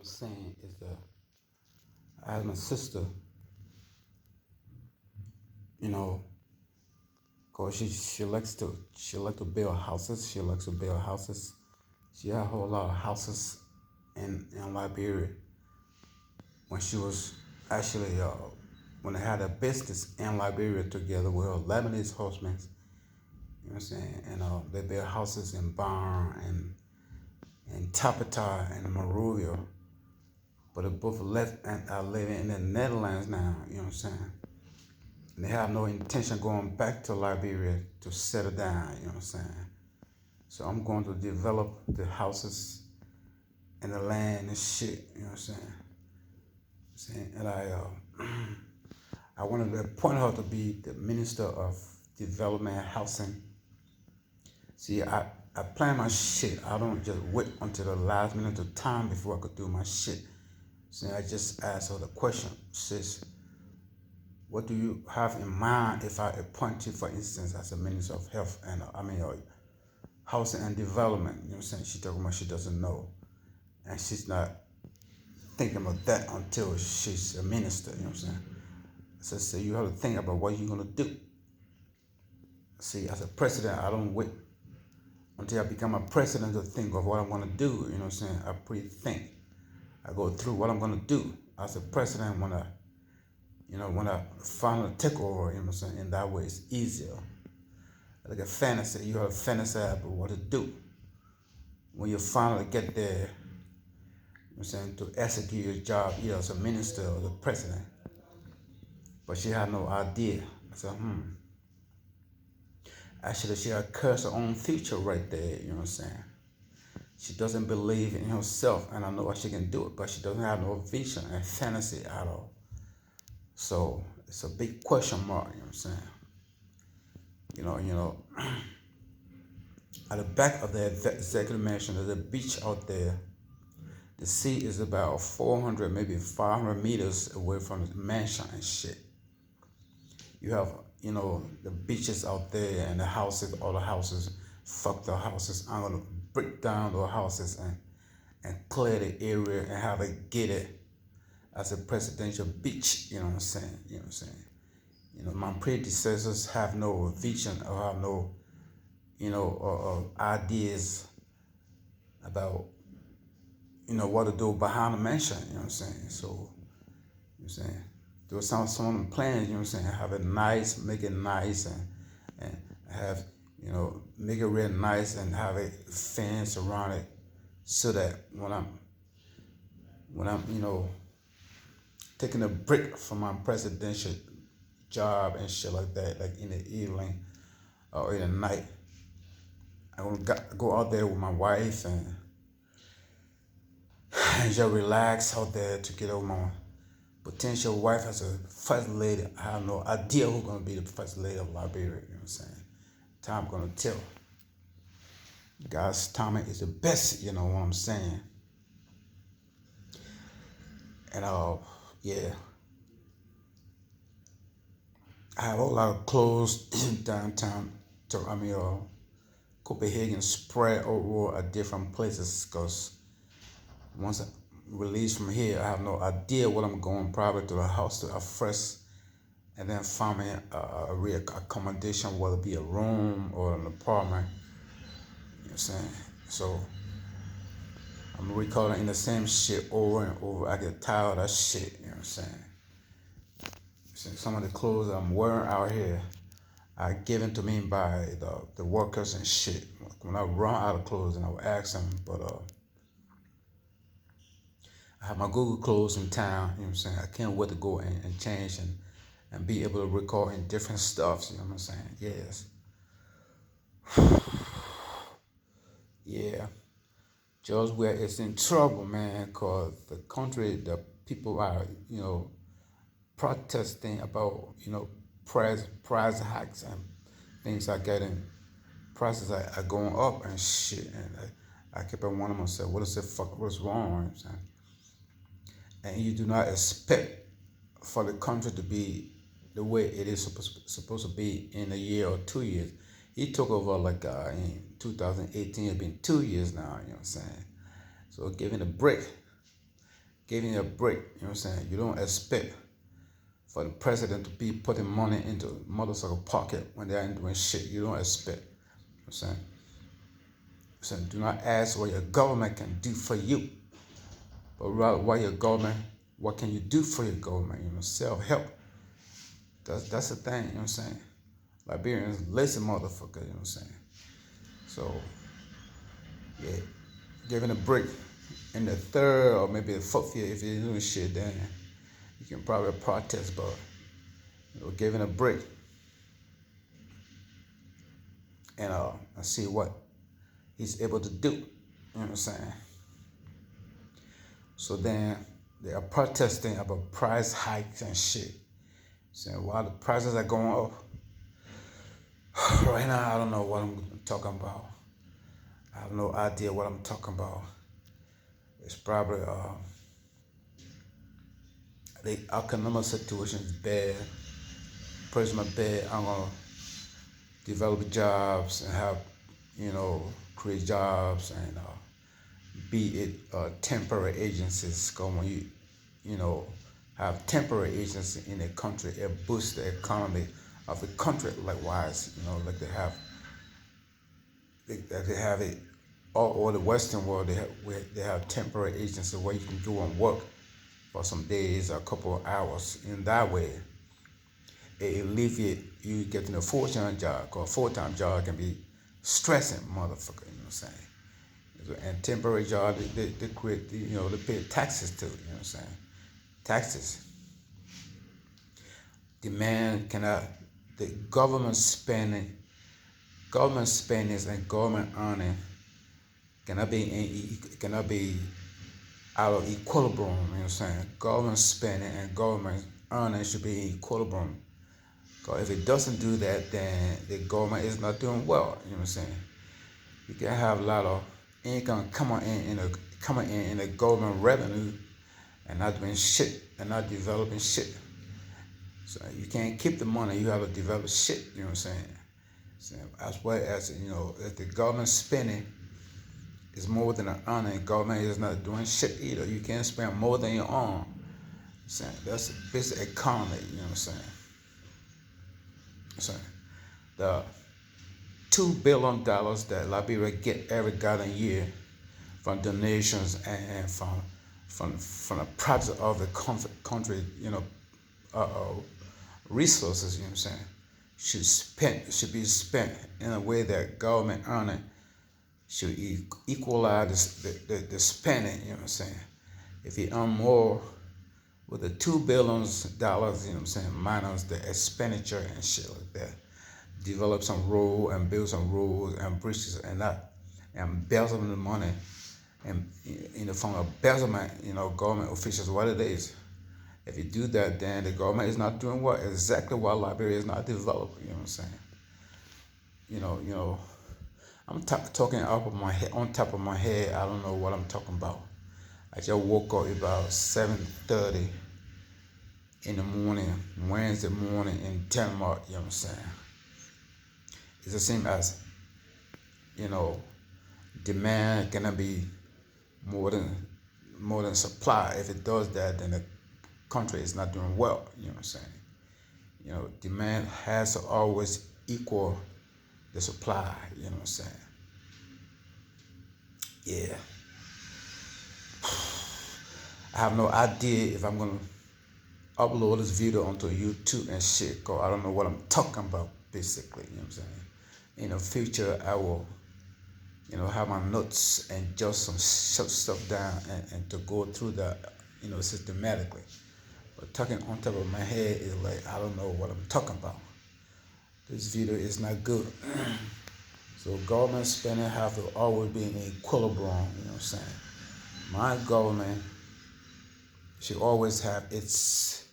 saying is that I had my sister, you know, cause she likes to build houses. She likes to build houses. She had a whole lot of houses in Liberia when she was actually when they had a business in Liberia together with her Lebanese husband. You know what I'm saying? And they built houses in Barn and Tapata and Monrovia. But they both left and are living in the Netherlands now. You know what I'm saying? And they have no intention going back to Liberia to settle down. You know what I'm saying? So I'm going to develop the houses and the land and shit. You know what I'm saying? And I wanted to appoint her to be the Minister of Development and Housing. See, I plan my shit. I don't just wait until the last minute of time before I could do my shit. So I just asked her the question, sis, what do you have in mind if I appoint you, for instance, as a Minister of Health and Housing and Development? You know what I'm saying? She talking about she doesn't know. And she's not thinking about that until she's a minister, you know what I'm saying? So you have to think about what you're gonna do. See, as a president, I don't wait until I become a president to think of what I'm gonna do, you know what I'm saying? I pre-think. I go through what I'm gonna do. As a president, when I finally take over, you know what I'm saying? In that way, it's easier. Like a fantasy, you have a fantasy about what to do. When you finally get there, you know what I'm saying, to execute your job, either as a minister or the president. But she had no idea. I said, Actually, she had cursed her own future right there, you know what I'm saying? She doesn't believe in herself, and I know she can do it, but she doesn't have no vision and fantasy at all. So it's a big question mark, you know what I'm saying? At the back of the executive mansion, there's a beach out there. The sea is about 400, maybe 500 meters away from the mansion and shit. You have, the beaches out there and the houses, all the houses, fuck the houses. I'm gonna break down the houses and clear the area and have it gated as a presidential beach, you know what I'm saying? You know what I'm saying? My predecessors have no vision or have no, ideas about, what to do behind the mansion, you know what I'm saying? So, you know what I'm saying? There was some of them plans, you know what I'm saying, have it nice, make it nice and have, make it real nice and have a fence around it so that when I'm taking a break from my presidential job and shit like that, like in the evening or in the night, I want to go out there with my wife and just relax out there together with my potential wife as a first lady. I have no idea who's gonna be the first lady of Liberia, you know what I'm saying? Time gonna tell. God's timing is the best, you know what I'm saying? And yeah. I have a lot of clothes downtown Copenhagen spread over at different places because once I release from here, I have no idea what I'm going, probably to the house to first and then find me a real accommodation, whether it be a room or an apartment. You know what I'm saying? So I'm recalling in the same shit over and over. I get tired of that shit, you know what I'm saying? Some of the clothes that I'm wearing out here are given to me by the workers and shit. When I run out of clothes, and I will ask them, but I have my Google clothes in town, you know what I'm saying? I can't wait to go and change and be able to record in different stuffs, you know what I'm saying? Yes. Yeah. Just where it's in trouble, man, because the country, the people are, protesting about, price hikes and things are getting, prices are going up and shit. And I kept on wondering myself, what is the fuck, what's wrong? You know what I'm saying? And you do not expect for the country to be the way it is supposed to be in a year or 2 years. He took over like in 2018. It's been 2 years now, you know what I'm saying? So giving a break. giving you a break. You know what I'm saying? You don't expect for the president to be putting money into motorcycle pocket when they ain't doing shit. You don't expect. You know what I'm saying? So do not ask what your government can do for you, but rather what can you do for your government? You know, self-help. That's the thing, you know what I'm saying? Liberians lazy motherfucker, you know what I'm saying? So yeah, giving a break in the third or maybe the fourth year, if you're doing shit, then you can probably protest, but giving a break and see what he's able to do. You know what I'm saying? So then they are protesting about price hikes and shit. Saying while the prices are going up, right now I don't know what I'm talking about. I have no idea what I'm talking about. It's probably the economic situation is bad, personal bad. I'm gonna develop jobs and have, create jobs and be it temporary agencies. Because when have temporary agencies in a country, it boosts the economy of the country. Likewise, like they have it all over the Western world. They have temporary agencies where you can go and work for some days or a couple of hours. In that way, it alleviates you getting a full-time job, because a full-time job can be stressing, motherfucker, you know what I'm saying? And temporary job, they create, they pay taxes too, you know what I'm saying? Taxes. Demand cannot, the government spending and government earning cannot be out of equilibrium, you know what I'm saying? Government spending and government earning should be in equilibrium. Because if it doesn't do that, then the government is not doing well. You know what I'm saying? You can have a lot of income coming in the government revenue and not doing shit and not developing shit. So you can't keep the money. You have to develop shit. You know what I'm saying? So as well as if the government spending is more than the earning, government is not doing shit either. You can't spend more than your own. That's a basic economy. You know what I'm saying? So the $2 billion that Liberia get every goddamn year from donations and from the project of the country, resources, you know what I'm saying, should be spent in a way that government earning should equalize the spending, you know what I'm saying. If you earn more with the $2 billion, you know what I'm saying, minus the expenditure and shit like that, develop some road and build some roads and bridges and that, and embezzle the money and in the form of embezzlement, government officials, what it is. If you do that, then the government is not doing what exactly why Liberia is not developing. You know what I'm saying? I'm talking up of my head, on top of my head. I don't know what I'm talking about. I just woke up about 7:30 in the morning, Wednesday morning in Denmark. You know what I'm saying? It's the same as, demand cannot be more than supply. If it does that, then the country is not doing well. You know what I'm saying? Demand has to always equal the supply. You know what I'm saying? Yeah. I have no idea if I'm gonna upload this video onto YouTube and shit, cause I don't know what I'm talking about, basically. You know what I'm saying? In the future, I will, have my notes and just some shut stuff down and to go through that, systematically. But talking on top of my head is like, I don't know what I'm talking about. This video is not good. So government spending have to always be in equilibrium, you know what I'm saying? My government should always have its,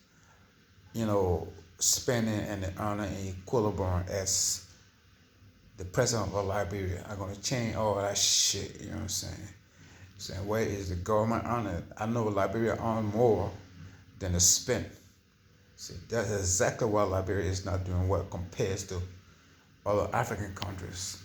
spending and the earning in equilibrium as the president of Liberia. I'm gonna change all that shit, you know what I'm saying? Saying where is the government earning? I know Liberia earn more than the spend. See, that's exactly why Liberia is not doing well compared to other African countries.